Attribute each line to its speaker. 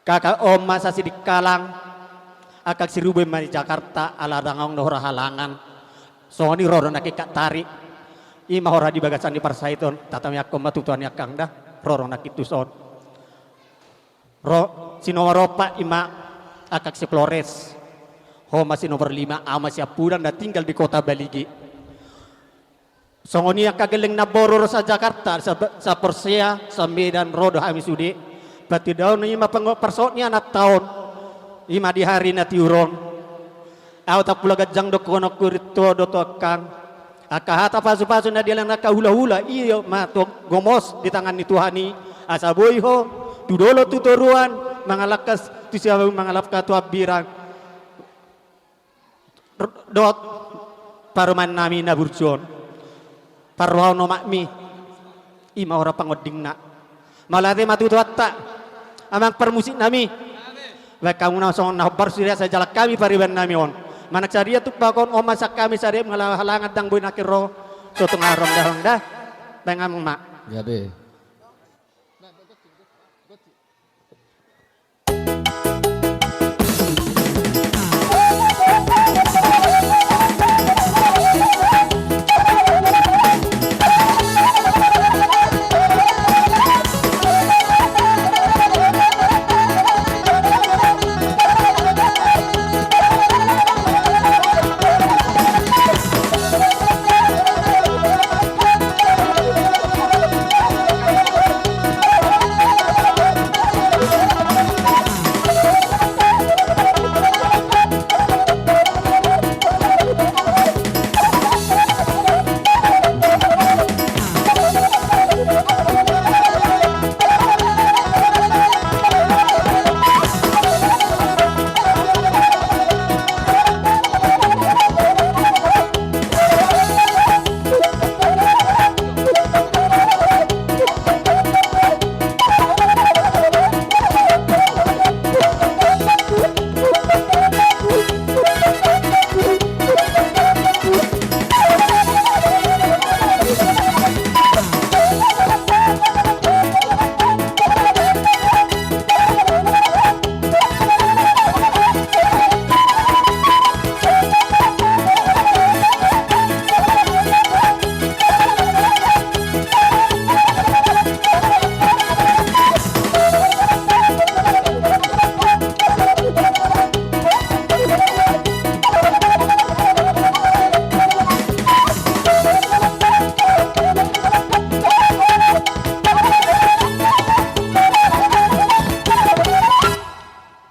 Speaker 1: kakak om masa sidik kalang akak sirube mani Jakarta ala dangong nohora halangan soni roro nakik tarik ima hora di bagasan di parsaiton tatami aku matutuan yakang dah roro nakitu son ro si nomor 4 ima akak si Flores ho masih nomor 5 ama si Apudan dan tinggal di kota Baligi songoni akak geleng na bororo sa Jakarta sa Persea sa Medan rodo hamisudi berarti daun ima persotnya anak tahun ima di hari na tiuron au tak pula gajang do kono kurito do tokang akahata pasu-pasu na dia naka hula-hula iyo matok gomos di tangan ni Tuhani asa boyho tudolo tuturuan mangalakas tu siapa mangalap ka tu abiran dot paruman nami na burjon parwaw no makmi ima ora pangoding na malate matutuatta amang permusik nami wa kamu na song na barsuria sa jalak kami pariban nami on manak saria tu bakon o masak kami saria halangat dang boy nakiro so tungarong dahong dah bangam mak
Speaker 2: Ya be.